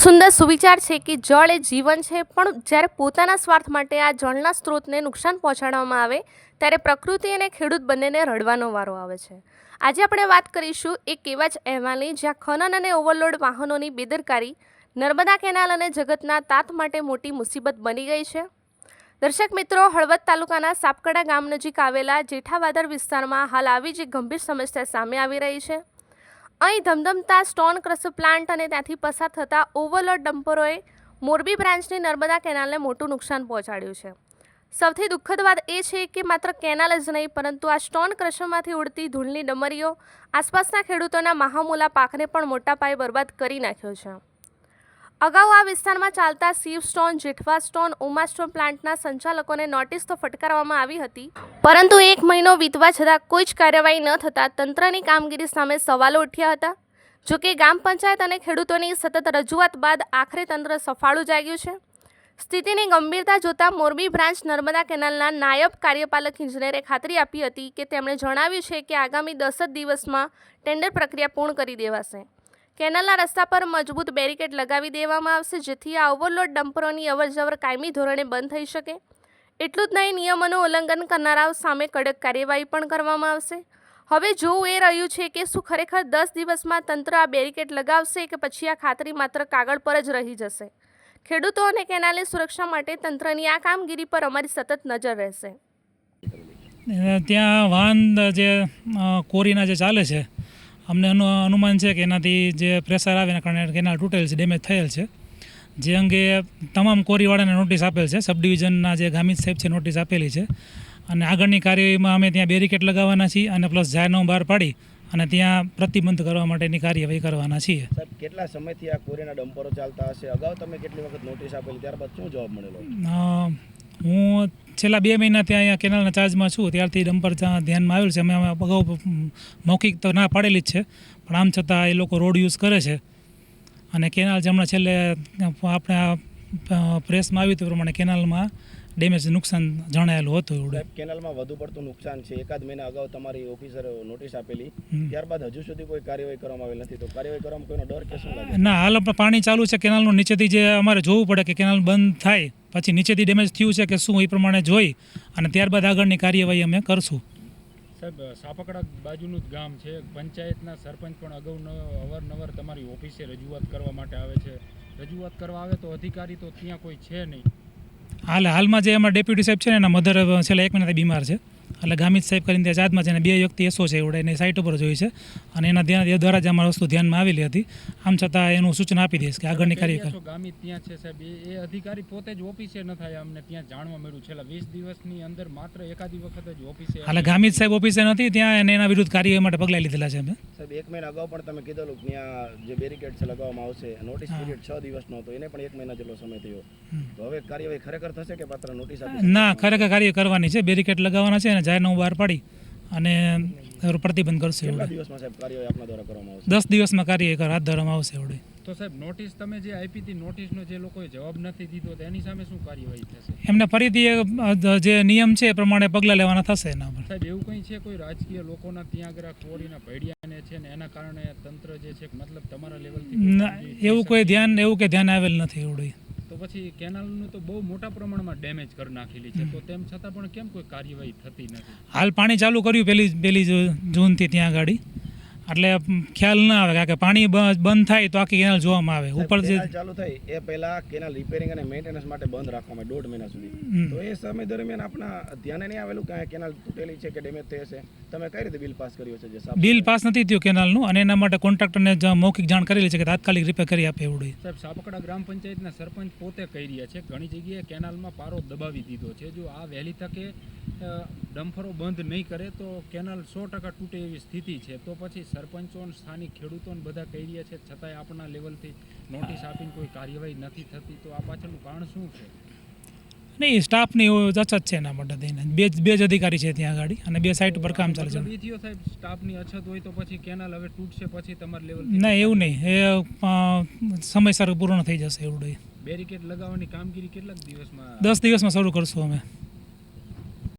સુંદર સુવિચાર છે કે જળ એ જીવન છે, પણ જ્યારે પોતાના સ્વાર્થ માટે આ જળના સ્ત્રોતને નુકસાન પહોંચાડવામાં આવે ત્યારે પ્રકૃતિ અને ખેડૂત બંનેને રડવાનો વારો આવે છે. આજે આપણે વાત કરીશું એક એવા જ અહેવાલની જ્યાં ખનન અને ઓવરલોડ વાહનોની બેદરકારી નર્મદા કેનાલ અને જગતના તાત માટે મોટી મુસીબત બની ગઈ છે. દર્શક મિત્રો, હળવદ તાલુકાના સાપકડા ગામ નજીક આવેલા જેઠાવાદર વિસ્તારમાં હાલ આવી જ એક ગંભીર સમસ્યા સામે આવી રહી છે. અહીં ધમધમતા સ્ટોન ક્રશર પ્લાન્ટ અને ત્યાંથી પસાર થતા ઓવરલોડ ડમ્પરોએ મોરબી બ્રાન્ચની નર્મદા કેનાલને મોટું નુકસાન પહોંચાડ્યું છે. સૌથી દુઃખદ વાત એ છે કે માત્ર કેનાલ જ નહીં, પરંતુ આ સ્ટોન ક્રશરમાંથી ઉડતી ધૂળની ડમરીઓ આસપાસના ખેડૂતોના મહામૂલા પાકને પણ મોટા પાયે બરબાદ કરી નાખ્યો છે. અગાઉ આ વિસ્તારમાં ચાલતા Shiv stone, Jethwa stone, Uma stone પ્લાન્ટના સંચાલકોને નોટિસ તો ફટકારવામાં આવી હતી, પરંતુ 1 મહિનો વીતવા છતાં કોઈ જ કાર્યવાહી ન થતાં તંત્રની કામગીરી સામે સવાલો ઉઠ્યા હતા. જોકે ગ્રામ પંચાયત અને ખેડૂતોની સતત રજૂઆત બાદ આખરે તંત્ર સફાળું જાગ્યું છે. સ્થિતિની ગંભીરતા જોતા મોરબી બ્રાન્ચ નર્મદા કેનાલના નાયબ કાર્યપાલક ઇજનેરે ખાતરી આપી હતી કે તેમણે જણાવ્યું છે કે આગામી 10 જ દિવસમાં ટેન્ડર પ્રક્રિયા પૂર્ણ કરી દેવાશે. કેનાલના રસ્તા પર મજબૂત બેરિકેડ લગાવી દેવામાં આવશે, જેથી આ ઓવરલોડ ડમ્પરોની અવરજવર કાયમી ધોરણે બંધ થઈ શકે. એટલું જ નહીં, નિયમોનું ઉલ્લંઘન કરનારાઓ સામે કડક કાર્યવાહી પણ કરવામાં આવશે. હવે જોવું એ રહ્યું છે કે શું ખરેખર 10 દિવસમાં તંત્ર આ બેરિકેડ લગાવશે કે પછી આ ખાતરી માત્ર કાગળ પર જ રહી જશે. ખેડૂતો અને કેનાલની સુરક્ષા માટે તંત્રની આ કામગીરી પર અમારી સતત નજર રહેશે. ત્યાં વાહન જે કોરીના જે ચાલે છે, અમને અનુમાન છે કે એનાથી જે પ્રેશર આવે એના કારણે કેનાલ તૂટેલ છે, ડેમેજ થયેલ છે. જે અંગે તમામ કોરીવાળાને નોટિસ આપેલ છે. સબ ડિવિઝનના જે ગામિત સાહેબ છે નોટિસ આપેલી છે, અને આગળની કાર્યવાહીમાં અમે ત્યાં બેરિકેડ લગાવવાના છીએ અને પ્લસ જાહેરનામું બહાર પાડી અને ત્યાં પ્રતિબંધ કરવા માટેની કાર્યવાહી કરવાના છીએ. સાહેબ, કેટલા સમયથી આ કોરીના ડમ્પરો ચાલતા હશે? અગાઉ તમે કેટલી વખત નોટિસ આપેલી, ત્યારબાદ શું જવાબ મળેલો? હું છેલ્લા 2 મહિના ત્યાં અહીંયા કેનાલના ચાર્જમાં છું, ત્યારથી ડમ્પર ધ્યાનમાં આવેલ છે. અમે અગાઉ મૌખિક તો ના પાડેલી જ છે, પણ આમ છતાં એ લોકો રોડ યુઝ કરે છે. અને કેનાલ જે હમણાં છેલ્લે આપણે પ્રેસમાં આવ્યું તે પ્રમાણે કેનાલમાં ડેમેજ નુકસાન જણાયેલું હતું. કેનાલમાં વધુ પડતું નુકસાન છે. 1 મહિના અગાઉ તમારી ઓફિસર નોટિસ આપેલી, ત્યારબાદ હજુ સુધી કોઈ કાર્યવાહી કરવામાં આવેલ નથી. તો કાર્યવાહી કરવામાં કોઈનો ડર કે શું લાગે? ના, હાલ આપણે પાણી ચાલુ છે કેનાલનું. નીચેથી જે અમારે જોવું પડે કે કેનાલ બંધ થાય પછી નીચેથી ડેમેજ થયું છે કે શું, એ પ્રમાણે જોઈ અને ત્યારબાદ આગળની કાર્યવાહી અમે કરશું. સાહેબ, સાપકડા બાજુનું જ ગામ છે. પંચાયતના સરપંચ પણ અગાઉ અવારનવાર તમારી ઓફિસે રજૂઆત કરવા માટે આવે છે. રજૂઆત કરવા આવે તો અધિકારી તો ત્યાં કોઈ છે નહીં. હાલમાં જે અમારા ડેપ્યુટી સાહેબ છે ને, એના મધર છેલ્લા 1 મહિનાથી બીમાર છે. એટલે ગામિત સાહેબ કરીને ત્યાં ચાર્જમાં છે, અને 2 વ્યક્તિ એસો છે એવડે એની સાઇટ ઉપર જોઈ છે, અને એના દ્વારા જ અમારી વસ્તુ ધ્યાનમાં આવેલી હતી. આમ છતાં એનું સૂચના આપી દઈશ કે આગળની કાર્યવાહી. ગામિત ત્યાં છે સાહેબ, એ અધિકારી પોતે જ ઓફિસે ન થાય. અમને ત્યાં જાણવા મળ્યું છેલ્લા 20 દિવસની અંદર માત્ર એકાદી વખત જ ઓફિસે. એટલે ગામિત સાહેબ ઓફિસે નથી ત્યાં, અને એના વિરુદ્ધ કાર્યવાહી માટે પગલાં લીધેલા છે અમે. સાહેબ, 1 મહિના અગાઉ પણ તમે કીધેલું કે ત્યાં જે બેરિકેડ છે લગાવવામાં આવશે. નોટિસ પીરિયડ 6 દિવસનો હતો, એને પણ 1 મહિના જેટલો સમય થયો. તો હવે કાર્યવાહી ખરેખર થશે કે માત્ર નોટિસ આપી? ના, ખરેખર કાર્ય કરવાની છે. બેરિકેડ લગાવવાના છે અને જાહેરનામું બહાર પાડી અને પ્રતિબંધ કરશે. કેટલા દિવસમાં સાહેબ કાર્યવાહી આપના દ્વારા કરવામાં આવશે? 10 દિવસમાં કાર્ય હાથ ધરવામાં આવશે. એવડે તો સાહેબ, નોટિસ તમે જે આપી હતી, નોટિસનો જે લોકોએ જવાબ નથી દીધો, તો એની સામે શું કાર્યવાહી થશે? એમને ફરીથી જે નિયમ છે એ પ્રમાણે પગલાં લેવાના થશે એના પર. સાહેબ, એવું કંઈ છે કોઈ રાજકીય લોકોના ત્યાં આગળ કોરીના ભેડિયાને છે ને એના કારણે તંત્ર જે છે મતલબ તમારા લેવલથી એવું કોઈ ધ્યાન આવેલ નથી. એવડું તો પછી કેનાલનું તો બહુ મોટા પ્રમાણમાં ડેમેજ કરી નાખેલી છે, તો તેમ છતાં પણ કેમ કોઈ કાર્યવાહી થતી નથી? હાલ પાણી ચાલુ કર્યું પહેલી જૂનથી ત્યાં આગળ, એટલે ખ્યાલ ના આવે કે પાણી બંધ થાય તો આખી કેનાલ જોવામાં આવે. ઉપર જે ચાલુ થાય એ પહેલા કેનાલ રિપેરિંગ અને મેન્ટેનન્સ માટે બંધ રાખવામાં 1.5 મહિના સુધી. તો એ સમય દરમિયાન આપણા ધ્યાને નહીં આવેલું કે કેનાલ તૂટેલી છે કે ડેમેજ થઈ હશે? તમે કઈ રીતે બિલ પાસ કર્યું છે? બિલ પાસ નથી થયું કેનાલનું, અને એના માટે કોન્ટ્રાક્ટરને મૌખિક જાણ કરેલી છે કે તાત્કાલિક રિપેર કરી આપે. એવડું સાહેબ, સાપકડા ગ્રામ પંચાયતના સરપંચ પોતે કહી રહ્યા છે ઘણી જગ્યાએ કેનાલમાં પારો દબાવી દીધો છે. જો આ વહેલી તકે ડમ્ફરો બંધ નહીં કરે તો કેનાલ 100% તૂટે એવી સ્થિતિ છે. તો પછી સરપંચો, સ્થાનિક ખેડૂતો બધા કહી રહ્યા છે, છતાંય આપણા લેવલથી નોટિસ આપીને કોઈ કાર્યવાહી નથી થતી. તો આ પાછળનું કારણ શું છે? નહીં, સ્ટાફની અછત છે એના માટે થઈને. બે જ અધિકારી છે ત્યાં આગળ, અને 2 સાઇટ ઉપર કામ ચાલે છે. સાહેબ, સ્ટાફની અછત હોય તો પછી કેનાલ હવે તૂટશે પછી તમારા લેવલ? ના, એવું નહીં, એ સમયસર પૂર્ણ થઈ જશે. એવડું બેરિકેડ લગાવવાની કામગીરી કેટલાક દિવસમાં? 10 દિવસમાં શરૂ કરશું અમે.